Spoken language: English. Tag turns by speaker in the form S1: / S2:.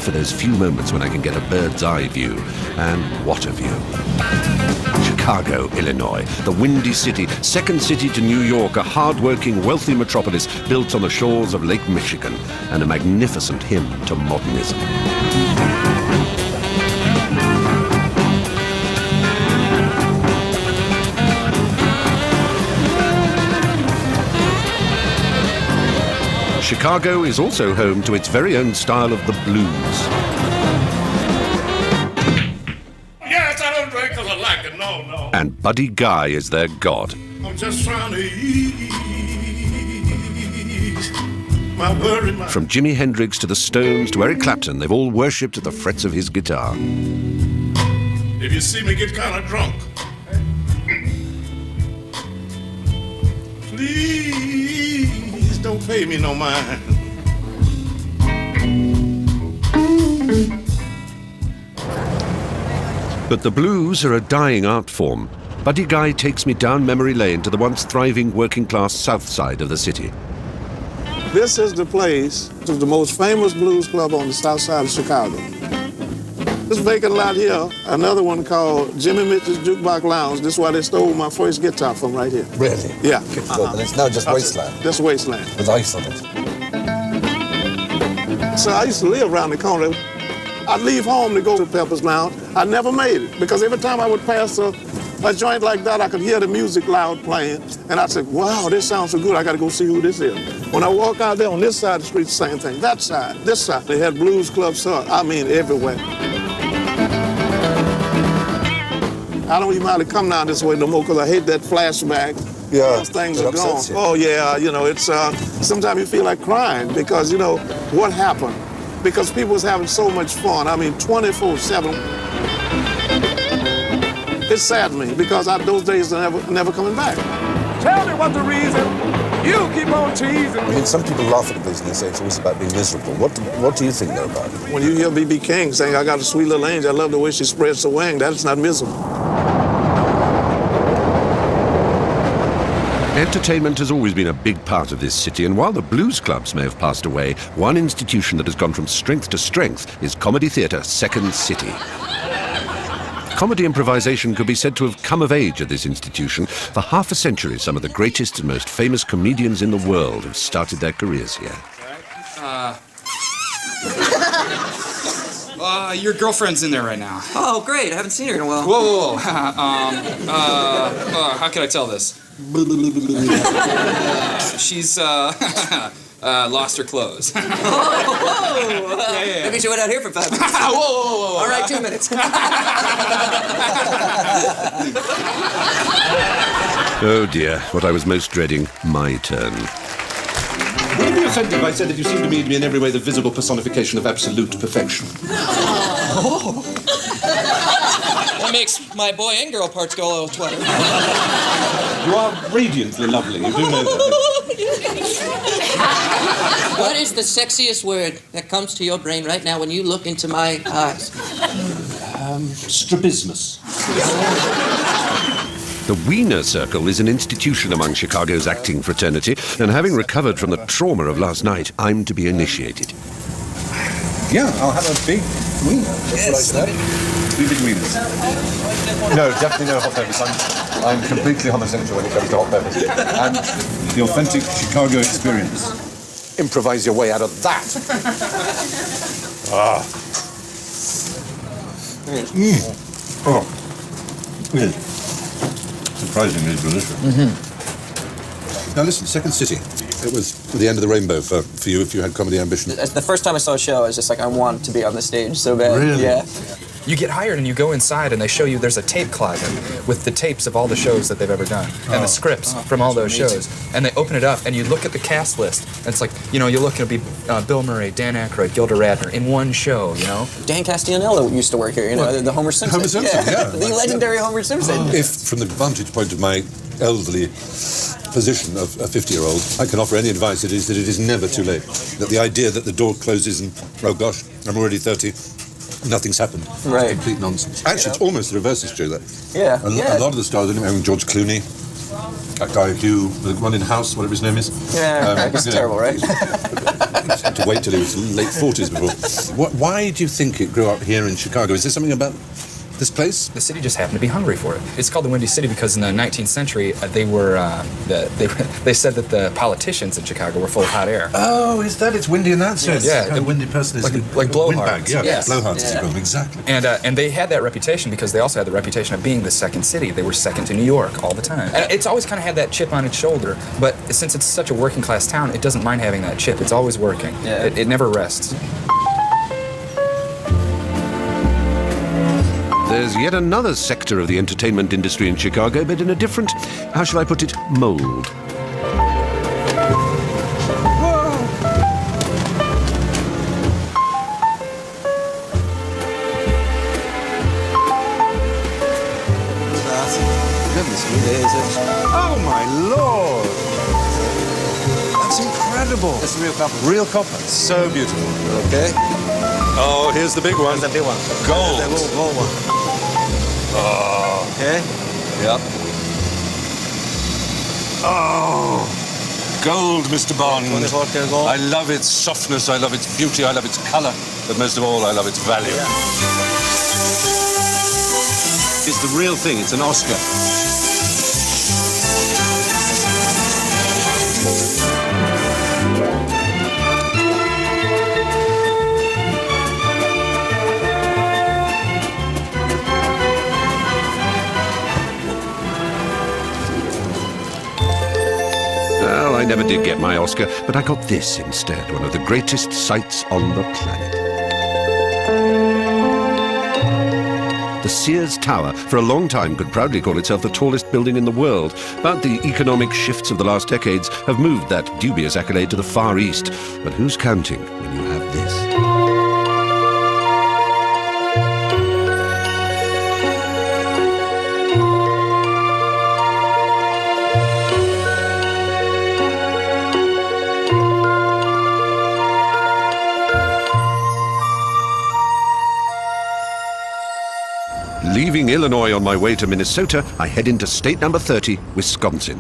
S1: for those few moments when I can get a bird's eye view. And what a view. Chicago, Illinois, the Windy City, second city to New York, a hard-working, wealthy metropolis built on the shores of Lake Michigan, and a magnificent hymn to modernism. Chicago is also home to its very own style of the blues.
S2: Yes, I don't drink because I like it, no.
S1: And Buddy Guy is their god.
S2: I'm just trying to ease my worry mind.
S1: From Jimi Hendrix to the Stones to Eric Clapton, they've all worshipped at the frets of his guitar.
S2: If you see me get kind of drunk, please don't pay me no mind.
S1: But the blues are a dying art form. Buddy Guy takes me down memory lane to the once thriving working-class south side of the city.
S3: This is the place, this is the most famous blues club on the south side of Chicago. This vacant lot here, another one called Jimmy Mitchell's Jukebox Lounge. This is where they stole my first guitar from right here.
S4: Really?
S3: Yeah.
S4: And it's now just wasteland.
S3: Just wasteland.
S4: With ice on it.
S3: So I used to live around the corner. I'd leave home to go to Pepper's Lounge. I never made it because every time I would pass a joint like that, I could hear the music loud playing. And I'd say, wow, this sounds so good. I got to go see who this is. When I walk out there on this side of the street, same thing. That side, this side. They had blues clubs, I mean, everywhere. I don't even hardly come down this way no more because I hate that flashback.
S4: Yeah.
S3: Those things are gone. Oh, yeah, you know, it's, sometimes you feel like crying because, you know, what happened? Because people was having so much fun. I mean, 24/7. It saddened me because those days are never coming back.
S5: Tell me what the reason you keep on teasing.
S4: I mean, some people laugh at the blues and they say it's always about being miserable. What do you think they're about?
S3: When you hear B.B. King saying, I got a sweet little angel, I love the way she spreads her wing, that's not miserable.
S1: Entertainment has always been a big part of this city, and while the blues clubs may have passed away, one institution that has gone from strength to strength is comedy theatre Second City. Comedy improvisation could be said to have come of age at this institution. For half a century, some of the greatest and most famous comedians in the world have started their careers here.
S6: Your girlfriend's in there right now.
S7: Oh, great. I haven't seen her in a while.
S6: Whoa. How can I tell this? She's, lost her clothes.
S7: Yeah. Maybe she went out here for 5 minutes.
S6: Whoa.
S7: All right, 2 minutes.
S1: Oh dear, what I was most dreading, my turn.
S8: Would you be offended if I said that you seem to me to be in every way the visible personification of absolute perfection?
S7: That makes my boy and girl parts go a little sweaty.
S8: You are radiantly lovely, you do know that.
S7: What is the sexiest word that comes to your brain right now when you look into my eyes?
S8: Strabismus.
S1: The Wiener Circle is an institution among Chicago's acting fraternity, and having recovered from the trauma of last night, I'm to be initiated.
S8: Yeah, I'll have a big wiener. Just like that. 2 big wieners. No, definitely no hot peppers. I'm completely homosexual when it comes to hot peppers. And the authentic Chicago experience. Improvise your way out of that. Oh. Really. Surprisingly delicious. Mm-hmm. Now listen, Second City. It was the end of the rainbow for you if you had comedy ambition.
S7: The first time I saw a show, I was just like, I want to be on the stage so bad.
S8: Really?
S7: Yeah.
S6: You get hired and you go inside and they show you there's a tape closet with the tapes of all the shows that they've ever done and the scripts from all those shows. And they open it up and you look at the cast list and it's like, you know, you look, it'll be Bill Murray, Dan Aykroyd, Gilda Radner in one show, you know?
S7: Dan Castellaneta used to work here, you know, the Homer Simpson.
S8: Homer Simpson, yeah.
S7: The legendary Homer Simpson.
S8: If, from the vantage point of my elderly position of a 50-year-old, I can offer any advice, it is that it is never too late. That the idea that the door closes and, oh gosh, I'm already 30, nothing's happened.
S7: Right.
S8: It's complete nonsense. Actually, it's almost the reverse is true, that.
S7: Yeah.
S8: A lot of the stars, I mean, George Clooney, that guy Hugh, the one in House, whatever his name is.
S7: Yeah, it's terrible, right?
S8: had to wait till he was late 40s before. Why do you think it grew up here in Chicago? Is there something about this place?
S6: The city just happened to be hungry for it. It's called the Windy City because in the 19th century they said that the politicians in Chicago were full of hot air.
S8: Oh, is that? It's windy in that sense.
S6: Yeah,
S8: The kind of windy person is
S6: like blowhards.
S8: windbag. Yeah,
S7: Yes.
S8: blowhards,
S7: Yeah.
S8: as you call them, exactly.
S6: And they had that reputation because they also had the reputation of being the second city. They were second to New York all the time. And it's always kind of had that chip on its shoulder, but since it's such a working class town, it doesn't mind having that chip. It's always working.
S7: Yeah.
S6: It never rests.
S1: There's yet another sector of the entertainment industry in Chicago, but in a different, how shall I put it, mold.
S8: Oh, my Lord! That's incredible.
S4: That's real copper.
S8: Real copper. So beautiful.
S4: Okay.
S8: Oh, here's the big one.
S4: The big one.
S8: Gold.
S4: The gold one.
S8: Oh.
S4: Okay.
S8: Yep. Oh. Gold, Mr. Bond.
S4: 24 karat gold.
S8: I love its softness, I love its beauty, I love its colour, but most of all, I love its value. It's the real thing, it's an Oscar.
S1: Well, I never did get my Oscar, but I got this instead, one of the greatest sights on the planet. The Sears Tower, for a long time, could proudly call itself the tallest building in the world, but the economic shifts of the last decades have moved that dubious accolade to the Far East. But who's counting when you have this? Leaving Illinois on my way to Minnesota, I head into state number 30, Wisconsin.